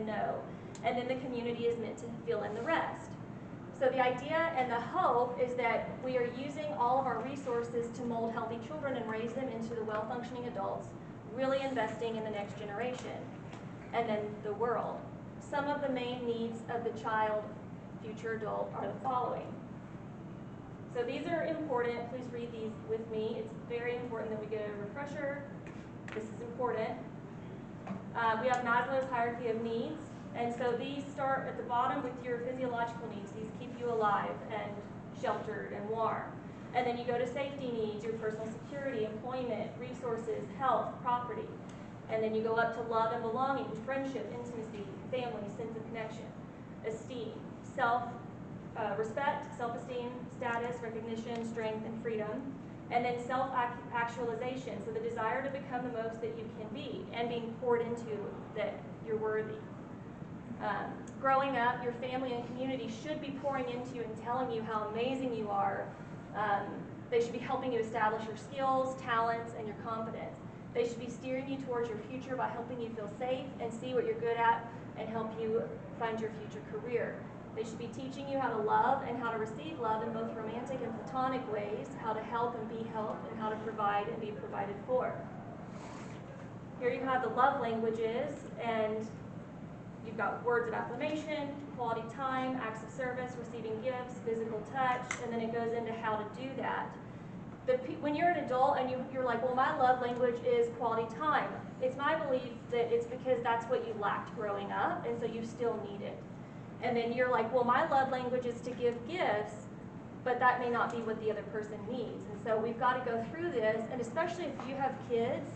and know. And then the community is meant to fill in the rest. So the idea and the hope is that we are using all of our resources to mold healthy children and raise them into the well-functioning adults, really investing in the next generation and then the world. Some of the main needs of the child, future adult, are the following. So these are important. Please read these with me. It's very important that we get a refresher. This is important. We have Maslow's hierarchy of needs. And so these start at the bottom with your physiological needs. These keep you alive and sheltered and warm. And then you go to safety needs, your personal security, employment, resources, health, property. And then you go up to love and belonging, friendship, intimacy, family, sense of connection, esteem, respect, self-esteem, status, recognition, strength, and freedom. And then self-actualization, so the desire to become the most that you can be and being poured into that you're worthy. Growing up, your family and community should be pouring into you and telling you how amazing you are. They should be helping you establish your skills, talents, and your confidence. They should be steering you towards your future by helping you feel safe and see what you're good at and help you find your future career. They should be teaching you how to love and how to receive love in both romantic and platonic ways, how to help and be helped, and how to provide and be provided for. Here you have the love languages, and you've got words of affirmation, quality time, acts of service, receiving gifts, physical touch, and then it goes into how to do that. When you're an adult and you're like, well, my love language is quality time, it's my belief that it's because that's what you lacked growing up, and so you still need it. And then you're like, well, my love language is to give gifts, but that may not be what the other person needs. And so we've got to go through this, and especially if you have kids,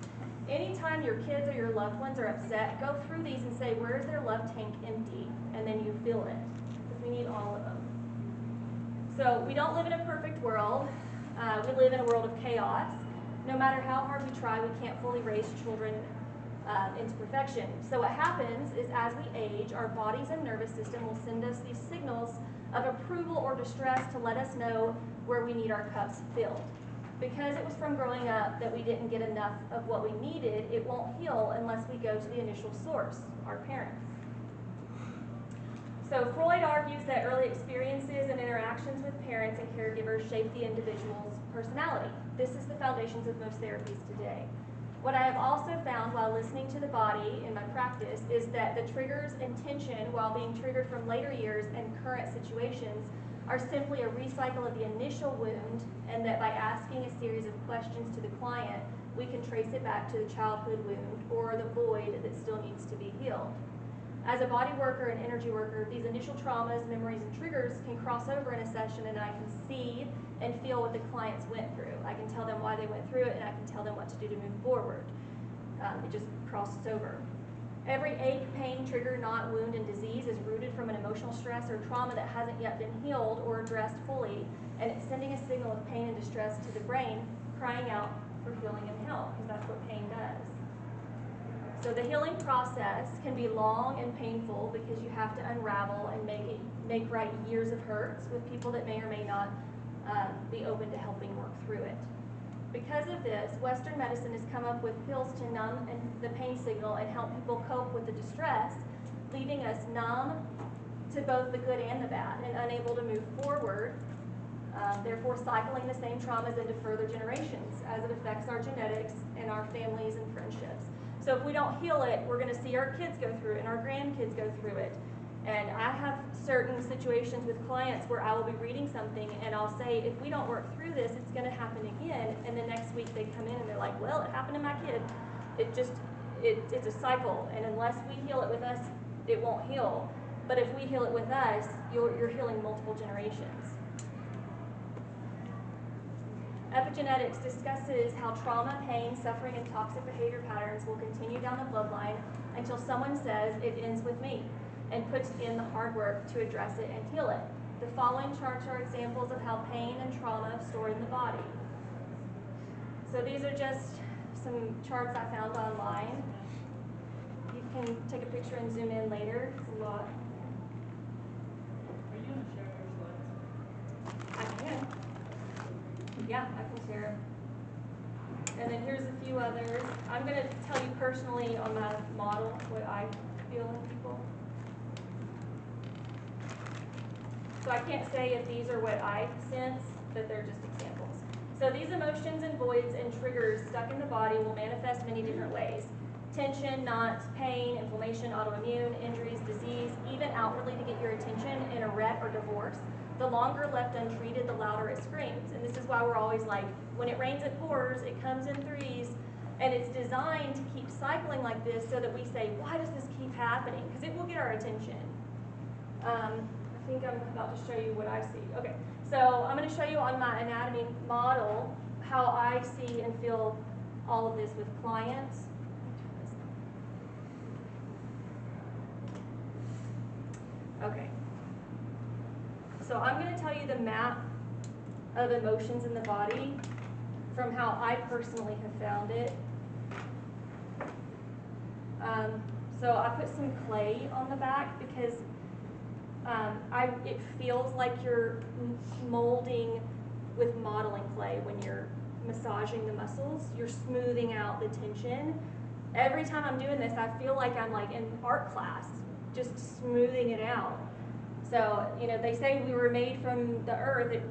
anytime your kids or your loved ones are upset, go through these and say, where is their love tank empty? And then you fill it, because we need all of them. So we don't live in a perfect world. We live in a world of chaos. No matter how hard we try, we can't fully raise children into perfection. So what happens is as we age, our bodies and nervous system will send us these signals of approval or distress to let us know where we need our cups filled. Because it was from growing up that we didn't get enough of what we needed, it won't heal unless we go to the initial source, our parents. So Freud argues that early experiences and interactions with parents and caregivers shape the individual's personality. This is the foundations of most therapies today. What I have also found while listening to the body in my practice is that the triggers and tension, while being triggered from later years and current situations, are simply a recycle of the initial wound, and that by asking a series of questions to the client, we can trace it back to the childhood wound or the void that still needs to be healed. As a body worker and energy worker, these initial traumas, memories, and triggers can cross over in a session, and I can see and feel what the clients went through. I can tell them why they went through it, and I can tell them what to do to move forward. It just crosses over. Every ache, pain, trigger, knot, wound, and disease is rooted from an emotional stress or trauma that hasn't yet been healed or addressed fully, and it's sending a signal of pain and distress to the brain, crying out for healing and help, because that's what pain does. So the healing process can be long and painful because you have to unravel and make right years of hurts with people that may or may not be open to helping work through it. Because of this, Western medicine has come up with pills to numb the pain signal and help people cope with the distress, leaving us numb to both the good and the bad and unable to move forward, therefore cycling the same traumas into further generations as it affects our genetics and our families and friendships. So if we don't heal it, we're going to see our kids go through it and our grandkids go through it. And I have certain situations with clients where I will be reading something and I'll say, if we don't work through this, it's going to happen again. And the next week they come in and they're like, well, it happened to my kid. It's a cycle. And unless we heal it with us, it won't heal. But if we heal it with us, you're healing multiple generations. Epigenetics discusses how trauma, pain, suffering, and toxic behavior patterns will continue down the bloodline until someone says it ends with me and puts in the hard work to address it and heal it. The following charts are examples of how pain and trauma stored in the body. So these are just some charts I found online. You can take a picture and zoom in later. It's a lot. Are you going to share your slides? I can. Yeah, I can share. And then here's a few others. I'm going to tell you personally on my model what I feel in people. So I can't say if these are what I sense, that they're just examples. So these emotions and voids and triggers stuck in the body will manifest many different ways. Tension, knots, pain, inflammation, autoimmune, injuries, disease, even outwardly to get your attention in a wreck or divorce. The longer left untreated, the louder it screams. And this is why we're always like, when it rains, it pours, it comes in threes. And it's designed to keep cycling like this so that we say, why does this keep happening? Because it will get our attention. I think I'm about to show you what I see. Okay, so I'm going to show you on my anatomy model how I see and feel all of this with clients. Okay, so I'm going to tell you the map of emotions in the body from how I personally have found it. So I put some clay on the back because it feels like you're molding with modeling clay when you're massaging the muscles. You're smoothing out the tension. Every time I'm doing this, I feel like I'm like in art class, just smoothing it out. So, you know, they say we were made from the earth. It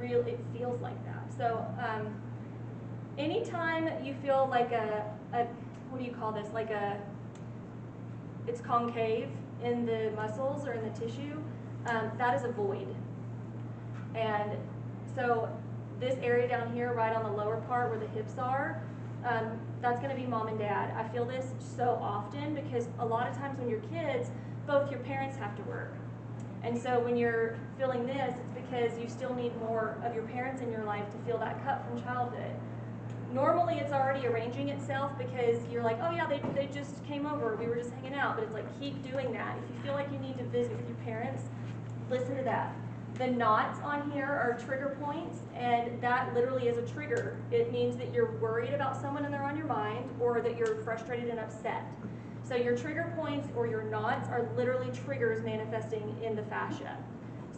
feels like that. So, anytime you feel like what do you call this? Like it's concave in the muscles or in the tissue, that is a void. And so this area down here, right on the lower part where the hips are, that's going to be mom and dad. I feel this so often because a lot of times when you're kids, both your parents have to work. And so when you're feeling this, it's because you still need more of your parents in your life to feel that cut from childhood. Normally it's already arranging itself because you're like, oh yeah, they just came over, we were just hanging out, but it's like, keep doing that. If you feel like you need to visit with your parents, listen to that. The knots on here are trigger points, and that literally is a trigger. It means that you're worried about someone and they're on your mind, or that you're frustrated and upset. So your trigger points or your knots are literally triggers manifesting in the fascia.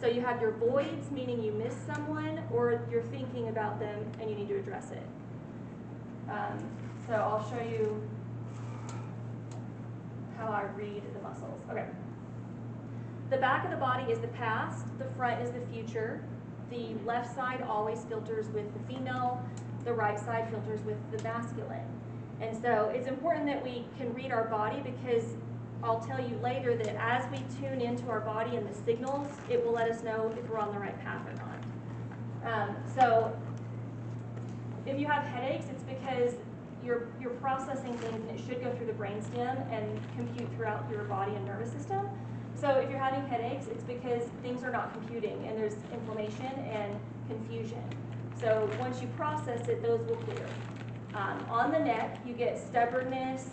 So you have your voids, meaning you miss someone, or you're thinking about them and you need to address it. So I'll show you how I read the muscles. Okay. The back of the body is the past, the front is the future. The left side always filters with the female, the right side filters with the masculine. And so it's important that we can read our body because I'll tell you later that as we tune into our body and the signals, it will let us know if we're on the right path or not. So if you have headaches, it's because you're processing things and it should go through the brainstem and compute throughout your body and nervous system. So if you're having headaches, it's because things are not computing and there's inflammation and confusion. So once you process it, those will clear. On the neck, you get stubbornness,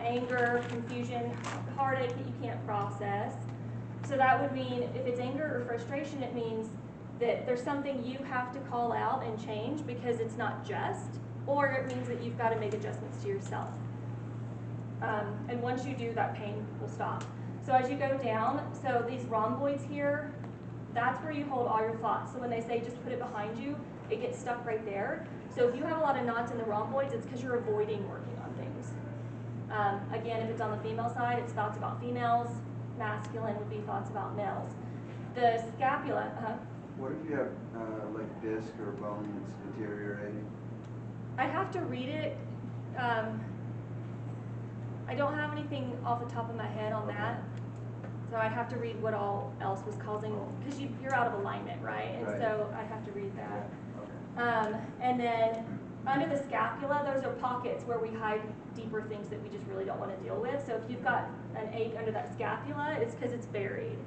anger, confusion, heartache that you can't process. So that would mean if it's anger or frustration, it means that there's something you have to call out and change because it's not just, or it means that you've got to make adjustments to yourself. And once you do, that pain will stop. So as you go down, so these rhomboids here, that's where you hold all your thoughts. So when they say just put it behind you, it gets stuck right there. So if you have a lot of knots in the rhomboids, it's because you're avoiding working on things. Again, if it's on the female side, it's thoughts about females. Masculine would be thoughts about males. The scapula, What if you have like disc or bone that's deteriorating? I have to read it. I don't have anything off the top of my head on that. So I'd have to read what all else was causing, because you're out of alignment, right? And Right. so I'd have to read that. Okay. And then under the scapula, those are pockets where we hide deeper things that we just really don't want to deal with. So if you've got an ache under that scapula, it's because it's buried.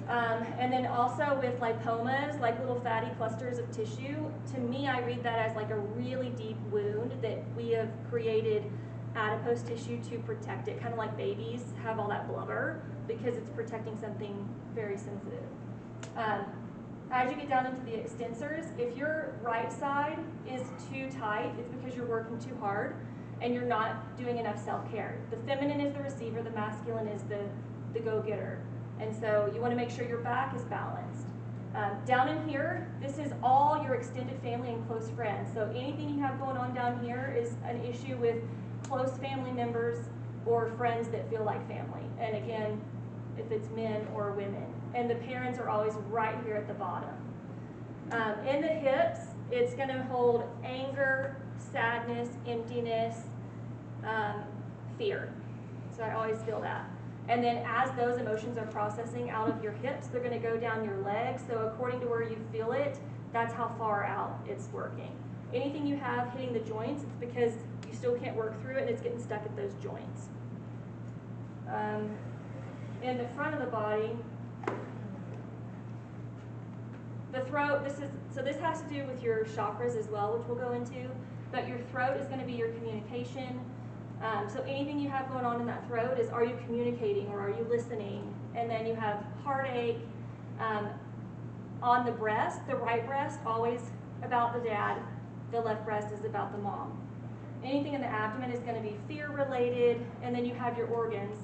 And then also with lipomas, like little fatty clusters of tissue, to me I read that as like a really deep wound that we have created adipose tissue to protect it, kind of like babies have all that blubber because it's protecting something very sensitive. As you get down into the extensors, if your right side is too tight, it's because you're working too hard and you're not doing enough self-care. The feminine is the receiver, the masculine is the go-getter. And so you want to make sure your back is balanced. Down in here, this is all your extended family and close friends. So anything you have going on down here is an issue with close family members or friends that feel like family. And again, if it's men or women. And the parents are always right here at the bottom. In the hips, it's going to hold anger, sadness, emptiness, fear. So I always feel that. And then as those emotions are processing out of your hips, they're going to go down your legs. So according to where you feel it, that's how far out it's working. Anything you have hitting the joints, it's because you still can't work through it and it's getting stuck at those joints. In the front of the body, the throat, this has to do with your chakras as well, which we'll go into, but your throat is going to be your communication. So anything you have going on in that throat is, are you communicating or are you listening? And then you have heartache. On the breast, the right breast, always about the dad, the left breast is about the mom. Anything in the abdomen is going to be fear related, and then you have your organs.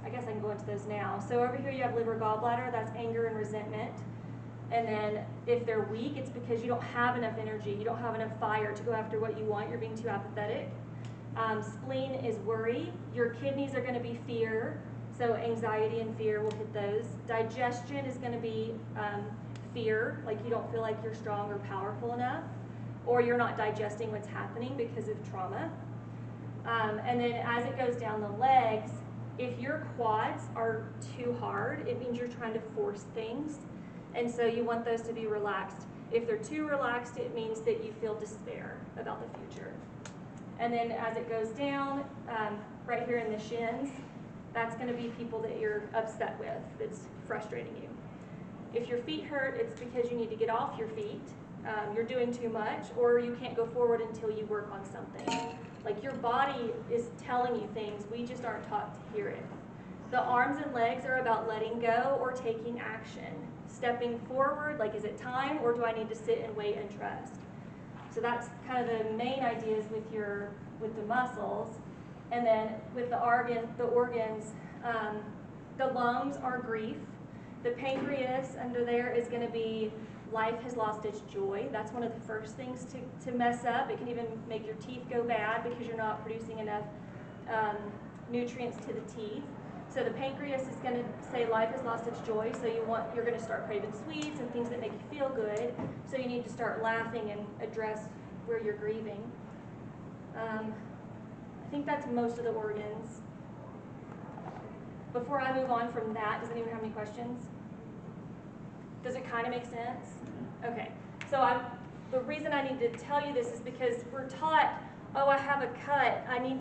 I guess I can go into those now. So over here you have liver, gallbladder, that's anger and resentment. And then if they're weak, it's because you don't have enough energy, you don't have enough fire to go after what you want, you're being too apathetic. Spleen is worry. Your kidneys are going to be fear, so anxiety and fear will hit those. Digestion is going to be fear, like you don't feel like you're strong or powerful enough, or you're not digesting what's happening because of trauma. And then as it goes down the legs, if your quads are too hard, it means you're trying to force things, and so you want those to be relaxed. If they're too relaxed, it means that you feel despair about the future. And then as it goes down, right here in the shins, that's going to be people that you're upset with, that's frustrating you. If your feet hurt, it's because you need to get off your feet. You're doing too much, or you can't go forward until you work on something. Like your body is telling you things, we just aren't taught to hear it. The arms and legs are about letting go or taking action. Stepping forward, like is it time, or do I need to sit and wait and trust? So that's kind of the main ideas with the muscles. And then with the organs, the lungs are grief. The pancreas under there is going to be life has lost its joy. That's one of the first things to mess up. It can even make your teeth go bad because you're not producing enough nutrients to the teeth. So the pancreas is going to say life has lost its joy, so you're going to start craving sweets and things that make you feel good. So you need to start laughing and address where you're grieving. I think that's most of the organs. Before I move on from that, does anyone have any questions? Does it kind of make sense? Okay. So the reason I need to tell you this is because we're taught, oh, I have a cut, I need